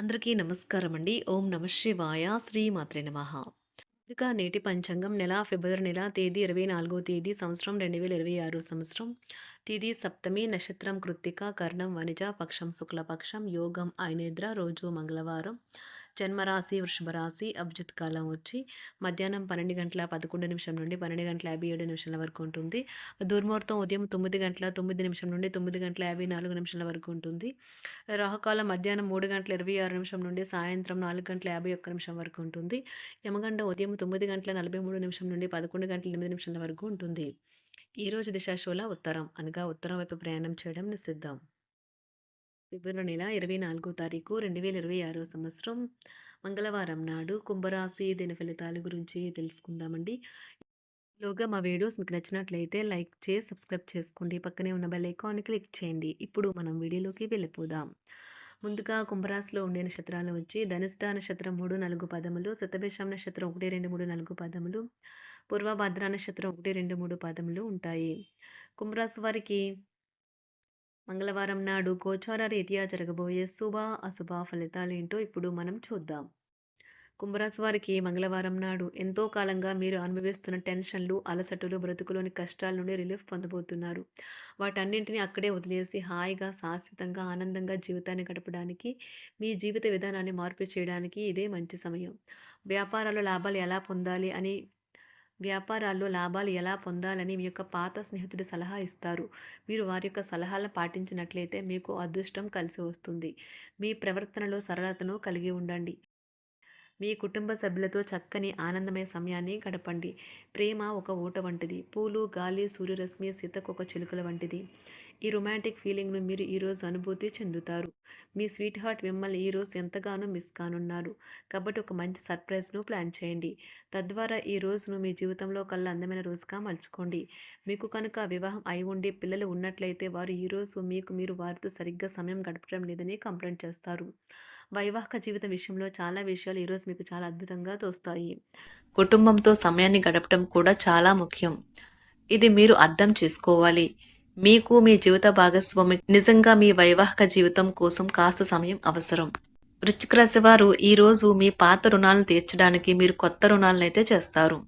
అందరికీ నమస్కారం అండి. ఓం నమః శివాయ. శ్రీ మాత్రే నమః. ముందుగా నేటి పంచాంగం ఫిబ్రవరి నెల తేదీ 24వ తేదీ సంవత్సరం 2026 సంవత్సరం. తిథి సప్తమి, నక్షత్రం కృత్తిక, కరణం వనిజ, పక్షం శుక్లపక్షం, యోగం ఐనేద్ర, రోజు మంగళవారం. జన్మరాశి వృషభ రాశి. అభిజిత్ కాలం వచ్చి మధ్యాహ్నం 12:11 నుండి 12:57 వరకు ఉంటుంది. దుర్ముహూర్తం ఉదయం 9:09 నుండి 9:54 వరకు ఉంటుంది. రాహుకాలం మధ్యాహ్నం 3:26 నుండి సాయంత్రం 4:51 వరకు ఉంటుంది. యమగండ ఉదయం 9:43 నుండి 11:08 వరకు ఉంటుంది. ఈ రోజు దిశాశూల ఉత్తరం, అనగా ఉత్తరం వైపు ప్రయాణం చేయడం నిషిద్ధం. ఫిబ్రవరి నెల 24వ తారీఖు 2026 సంవత్సరం మంగళవారం నాడు కుంభరాశి దిన ఫలితాల గురించి తెలుసుకుందామండి. లోగా మా వీడియోస్ మీకు నచ్చినట్లయితే లైక్ చేసి సబ్స్క్రైబ్ చేసుకోండి. పక్కనే ఉన్న బెల్ ఐకాన్ క్లిక్ చేయండి. ఇప్పుడు మనం వీడియోలోకి వెళ్ళిపోదాం. ముందుగా కుంభరాశిలో ఉండే నక్షత్రాలు వచ్చి ధనిష్ట నక్షత్రం 3, 4 పదములు, శతభిషం నక్షత్రం 1, 2, 3, 4 పదములు, పూర్వభద్ర నక్షత్రం 1, 2, 3 పదములు ఉంటాయి. కుంభరాశి వారికి మంగళవారం నాడు గోచార రీత్యా జరగబోయే శుభ అశుభ ఫలితాలేంటో ఇప్పుడు మనం చూద్దాం. కుంభరాశి వారికి మంగళవారం నాడు ఎంతో కాలంగా మీరు అనుభవిస్తున్న టెన్షన్లు, అలసటలు, బ్రతుకులోని కష్టాల నుండి రిలీఫ్ పొందబోతున్నారు. వాటన్నింటినీ అక్కడే వదిలేసి హాయిగా, శాశ్వతంగా, ఆనందంగా జీవితాన్ని గడపడానికి, మీ జీవిత విధానాన్ని మార్పు చేయడానికి ఇదే మంచి సమయం. వ్యాపారాల్లో లాభాలు ఎలా పొందాలని మీ యొక్క పాత స్నేహితుడి సలహా ఇస్తారు. మీరు వారి యొక్క సలహాలను పాటించినట్లయితే మీకు అదృష్టం కలిసి వస్తుంది. మీ ప్రవర్తనలో సరళతను కలిగి ఉండండి. మీ కుటుంబ సభ్యులతో చక్కని ఆనందమయ సమయాన్ని గడపండి. ప్రేమ ఒక ఊట వంటిది. పూలు, గాలి, సూర్యరశ్మి, సీతకొక చిలుకల వంటిది. ఈ రొమాంటిక్ ఫీలింగ్ను మీరు ఈరోజు అనుభూతి చెందుతారు. మీ స్వీట్ హార్ట్ మిమ్మల్ని ఈరోజు ఎంతగానో మిస్ కానున్నారు. కాబట్టి ఒక మంచి సర్ప్రైజ్ను ప్లాన్ చేయండి. తద్వారా ఈ రోజును మీ జీవితంలో కల్లా అందమైన రోజుగా మలుచుకోండి. మీకు కనుక వివాహం అయి ఉండి పిల్లలు ఉన్నట్లయితే వారు ఈరోజు మీరు వారితో సరిగ్గా సమయం గడపడం లేదని కంప్లైంట్ చేస్తారు. వైవాహిక జీవితం విషయంలో చాలా విషయాలు ఈరోజు మీకు చాలా అద్భుతంగా తోస్తాయి. కుటుంబంతో సమయాన్ని గడపడం కూడా చాలా ముఖ్యం. ఇది మీరు అర్థం చేసుకోవాలి. మీకు మీ జీవిత భాగస్వామి నిజంగా మీ వైవాహిక జీవితం కోసం కాస్త సమయం అవసరం. వృశ్చిక రాశి వారు ఈరోజు మీ పాత రుణాలను తీర్చడానికి మీరు కొత్త రుణాలనైతే చేస్తారు.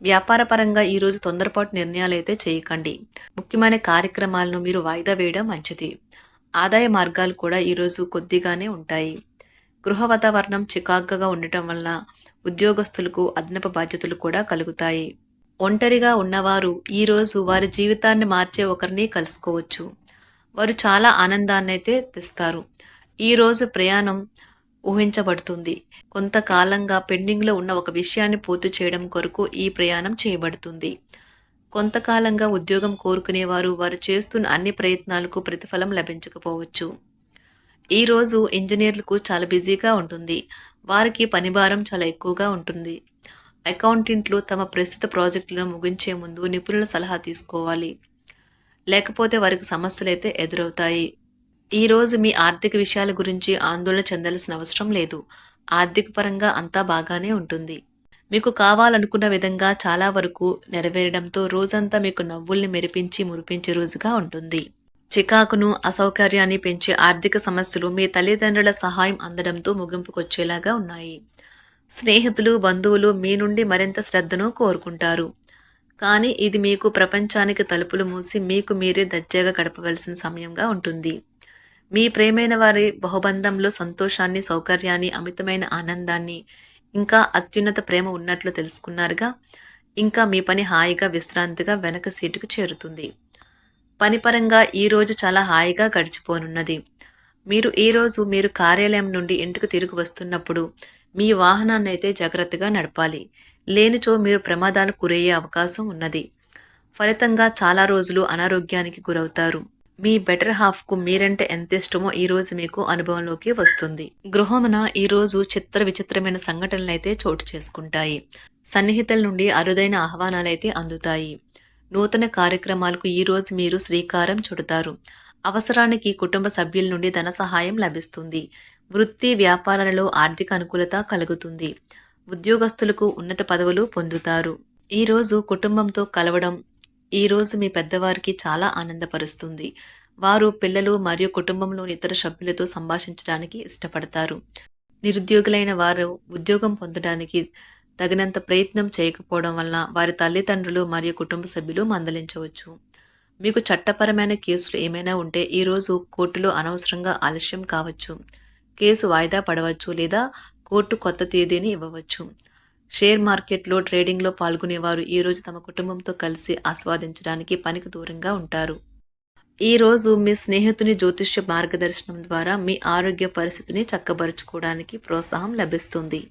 వ్యాపార పరంగా ఈరోజు తొందరపాటు నిర్ణయాలు అయితే చేయకండి. ముఖ్యమైన కార్యక్రమాలను మీరు వాయిదా వేయడం మంచిది. ఆదాయ మార్గాలు కూడా ఈరోజు కొద్దిగానే ఉంటాయి. గృహ వాతావరణం చికాకుగా ఉండటం వల్ల ఉద్యోగస్తులకు అదనపు బాధ్యతలు కూడా కలుగుతాయి. ఒంటరిగా ఉన్నవారు ఈరోజు వారి జీవితాన్ని మార్చే ఒకరిని కలుసుకోవచ్చు. వారు చాలా ఆనందాన్నైతే తెస్తారు. ఈరోజు ప్రయాణం ఊహించబడుతుంది. కొంతకాలంగా పెండింగ్లో ఉన్న ఒక విషయాన్ని పూర్తి చేయడం కొరకు ఈ ప్రయాణం చేయబడుతుంది. కొంతకాలంగా ఉద్యోగం కోరుకునేవారు వారు చేస్తున్న అన్ని ప్రయత్నాలకు ప్రతిఫలం లభించకపోవచ్చు. ఈరోజు ఇంజనీర్లకు చాలా బిజీగా ఉంటుంది. వారికి పనిభారం చాలా ఎక్కువగా ఉంటుంది. అకౌంటెంట్లు తమ ప్రస్తుత ప్రాజెక్టులను ముగించే ముందు నిపుణుల సలహా తీసుకోవాలి. లేకపోతే వారికి సమస్యలైతే ఎదురవుతాయి. ఈరోజు మీ ఆర్థిక విషయాల గురించి ఆందోళన చెందాల్సిన అవసరం లేదు. ఆర్థిక పరంగా అంతా బాగానే ఉంటుంది. మీకు కావాలనుకున్న విధంగా చాలా వరకు నెరవేరడంతో రోజంతా మీకు నవ్వుల్ని మురిపించే రోజుగా ఉంటుంది. చికాకును, అసౌకర్యాన్ని పెంచే ఆర్థిక సమస్యలు మీ తల్లిదండ్రుల సహాయం అందడంతో ముగింపుకొచ్చేలాగా ఉన్నాయి. స్నేహితులు, బంధువులు మీ నుండి మరింత శ్రద్ధను కోరుకుంటారు. కానీ ఇది మీకు ప్రపంచానికి తలుపులు మూసి మీకు మీరే దర్జాగా గడపవలసిన సమయంగా ఉంటుంది. మీ ప్రేమైన వారి బహుబంధంలో సంతోషాన్ని, సౌకర్యాన్ని, అమితమైన ఆనందాన్ని, ఇంకా అత్యున్నత ప్రేమ ఉన్నట్లు తెలుసుకున్నారుగా. ఇంకా మీ పని హాయిగా, విశ్రాంతిగా వెనక సీటుకు చేరుతుంది. పనిపరంగా ఈరోజు చాలా హాయిగా గడిచిపోనున్నది. మీరు కార్యాలయం నుండి ఇంటికి తిరిగి వస్తున్నప్పుడు మీ వాహనాన్ని అయితే జాగ్రత్తగా నడపాలి. లేనిచో మీరు ప్రమాదాలకు గురయ్యే అవకాశం ఉన్నది. ఫలితంగా చాలా రోజులు అనారోగ్యానికి గురవుతారు. మీ బెటర్ హాఫ్కు మీరంటే ఎంత ఇష్టమో ఈరోజు మీకు అనుభవంలోకి వస్తుంది. గృహమున ఈరోజు విచిత్రమైన సంఘటనలైతే చోటు చేసుకుంటాయి. సన్నిహితుల నుండి అరుదైన ఆహ్వానాలైతే అందుతాయి. నూతన కార్యక్రమాలకు ఈరోజు మీరు శ్రీకారం చుడతారు. అవసరానికి కుటుంబ సభ్యుల నుండి ధన సహాయం లభిస్తుంది. వృత్తి వ్యాపారాలలో ఆర్థిక అనుకూలత కలుగుతుంది. ఉద్యోగస్తులకు ఉన్నత పదవులు పొందుతారు. ఈరోజు కుటుంబంతో కలవడం ఈరోజు మీ పెద్దవారికి చాలా ఆనందపరుస్తుంది. వారు పిల్లలు మరియు కుటుంబంలోని ఇతర సభ్యులతో సంభాషించడానికి ఇష్టపడతారు. నిరుద్యోగులైన వారు ఉద్యోగం పొందడానికి తగినంత ప్రయత్నం చేయకపోవడం వలన వారి తల్లిదండ్రులు మరియు కుటుంబ సభ్యులు మందలించవచ్చు. మీకు చట్టపరమైన కేసులు ఏమైనా ఉంటే ఈరోజు కోర్టులో అనవసరంగా ఆలస్యం కావచ్చు. కేసు వాయిదా పడవచ్చు లేదా కోర్టు కొత్త తేదీని ఇవ్వవచ్చు. షేర్ మార్కెట్లో ట్రేడింగ్లో పాల్గొనేవారు ఈరోజు తమ కుటుంబంతో కలిసి ఆస్వాదించడానికి పనికి దూరంగా ఉంటారు. ఈరోజు మీ స్నేహితుని జ్యోతిష్య మార్గదర్శనం ద్వారా మీ ఆరోగ్య పరిస్థితిని చక్కబరుచుకోవడానికి ప్రోత్సాహం లభిస్తుంది.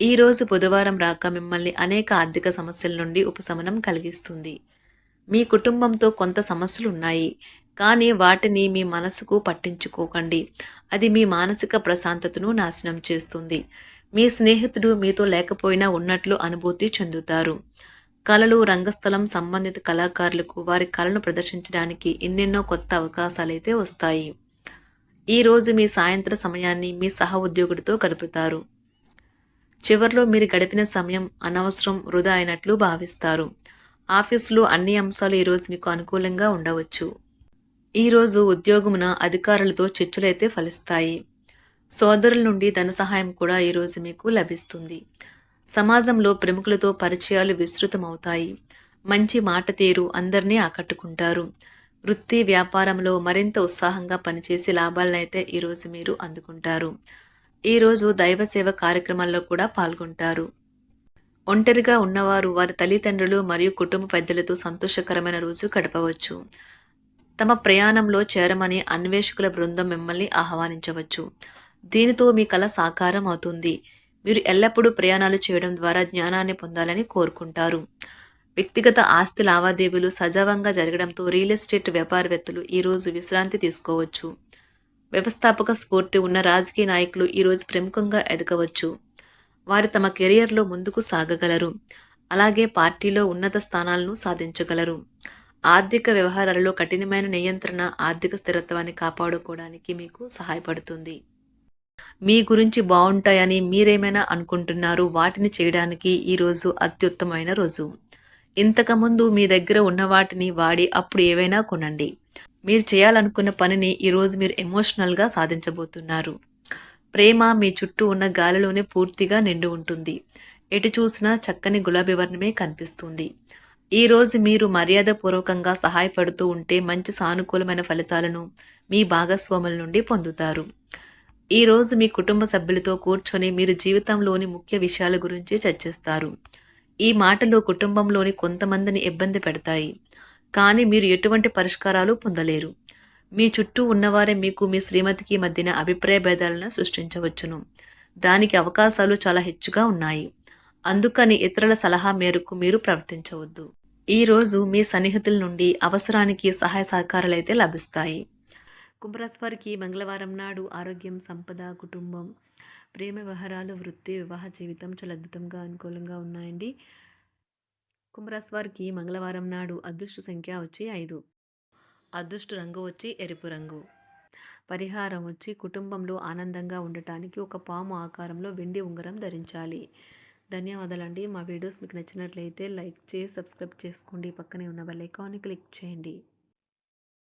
ఈరోజు బుధవారం రాక మిమ్మల్ని అనేక ఆర్థిక సమస్యల నుండి ఉపశమనం కలిగిస్తుంది. మీ కుటుంబంతో కొంత సమస్యలు ఉన్నాయి, కానీ వాటిని మీ మనసుకు పట్టించుకోకండి. అది మీ మానసిక ప్రశాంతతను నాశనం చేస్తుంది. మీ స్నేహితుడు మీతో లేకపోయినా ఉన్నట్లు అనుభూతి చెందుతారు. కళలు, రంగస్థలం సంబంధిత కళాకారులకు వారి కళను ప్రదర్శించడానికి ఎన్నెన్నో కొత్త అవకాశాలైతే వస్తాయి. ఈరోజు మీ సాయంత్ర సమయాన్ని మీ సహ ఉద్యోగుడితో గడుపుతారు. చివర్లో మీరు గడిపిన సమయం అనవసరం, వృధా అయినట్లు భావిస్తారు. ఆఫీసులో అన్ని అంశాలు ఈరోజు మీకు అనుకూలంగా ఉండవచ్చు. ఈరోజు ఉద్యోగమున అధికారులతో చర్చలైతే ఫలిస్తాయి. సోదరుల నుండి ధన సహాయం కూడా ఈరోజు మీకు లభిస్తుంది. సమాజంలో ప్రముఖులతో పరిచయాలు విస్తృతమవుతాయి. మంచి మాట తీరు అందరినీ ఆకట్టుకుంటారు. వృత్తి వ్యాపారంలో మరింత ఉత్సాహంగా పనిచేసి లాభాలనైతే ఈరోజు మీరు అందుకుంటారు. ఈరోజు దైవ సేవ కార్యక్రమాల్లో కూడా పాల్గొంటారు. ఒంటరిగా ఉన్నవారు వారి తల్లిదండ్రులు మరియు కుటుంబ పెద్దలతో సంతోషకరమైన రోజు గడపవచ్చు. తమ ప్రయాణంలో చేరమని అన్వేషకుల బృందం మిమ్మల్ని ఆహ్వానించవచ్చు. దీనితో మీ కల సాకారం అవుతుంది. మీరు ఎల్లప్పుడూ ప్రయాణాలు చేయడం ద్వారా జ్ఞానాన్ని పొందాలని కోరుకుంటారు. వ్యక్తిగత ఆస్తి లావాదేవీలు సజావంగా జరగడంతో రియల్ ఎస్టేట్ వ్యాపారవేత్తలు ఈరోజు విశ్రాంతి తీసుకోవచ్చు. వ్యవస్థాపక స్ఫూర్తి ఉన్న రాజకీయ నాయకులు ఈరోజు ప్రముఖంగా ఎదగవచ్చు. వారు తమ కెరియర్లో ముందుకు సాగగలరు. అలాగే పార్టీలో ఉన్నత స్థానాలను సాధించగలరు. ఆర్థిక వ్యవహారాలలో కఠినమైన నియంత్రణ ఆర్థిక స్థిరత్వాన్ని కాపాడుకోవడానికి మీకు సహాయపడుతుంది. మీ గురించి బాగుంటాయని మీరేమైనా అనుకుంటున్నారు, వాటిని చేయడానికి ఈరోజు అత్యుత్తమైన రోజు. ఇంతకుముందు మీ దగ్గర ఉన్న వాటిని వాడి అప్పుడు ఏవైనా కొనండి. మీరు చేయాలనుకున్న పనిని ఈరోజు మీరు ఎమోషనల్గా సాధించబోతున్నారు. ప్రేమ మీ చుట్టూ ఉన్న గాలిలోనే పూర్తిగా నిండి ఉంటుంది. ఎటు చూసినా చక్కని గులాబీ వర్ణమే కనిపిస్తుంది. ఈరోజు మీరు మర్యాదపూర్వకంగా సహాయపడుతూ ఉంటే మంచి సానుకూలమైన ఫలితాలను మీ భాగస్వాముల నుండి పొందుతారు. ఈరోజు మీ కుటుంబ సభ్యులతో కూర్చొని మీరు జీవితంలోని ముఖ్య విషయాల గురించి చర్చిస్తారు. ఈ మాటలు కుటుంబంలోని కొంతమందిని ఇబ్బంది పెడతాయి, కానీ మీరు ఎటువంటి పరిష్కారాలు పొందలేరు. మీ చుట్టూ ఉన్నవారే మీకు మీ శ్రీమతికి మధ్యన అభిప్రాయ భేదాలను సృష్టించవచ్చును. దానికి అవకాశాలు చాలా హెచ్చుగా ఉన్నాయి. అందుకని ఇతరుల సలహా మేరకు మీరు ప్రవర్తించవద్దు. ఈరోజు మీ సన్నిహితుల నుండి అవసరానికి సహాయ సహకారాలైతే లభిస్తాయి. కుంభరాశి వారికి మంగళవారం నాడు ఆరోగ్యం, సంపద, కుటుంబం, ప్రేమ వ్యవహారాలు, వృత్తి, వివాహ జీవితం చాలా అద్భుతంగా అనుకూలంగా ఉన్నాయండి. కుంభరాశి వారికి మంగళవారం నాడు అదృష్ట సంఖ్య వచ్చి 5. అదృష్ట రంగు వచ్చి ఎరుపు రంగు. పరిహారం వచ్చి కుటుంబంలో ఆనందంగా ఉండటానికి ఒక పాము ఆకారంలో వెండి ఉంగరం ధరించాలి. ధన్యవాదాలండి. మా వీడియోస్ మీకు నచ్చినట్లయితే లైక్ చేసి సబ్స్క్రైబ్ చేసుకోండి. పక్కనే ఉన్న బెల్ ఐకాన్ని క్లిక్ చేయండి.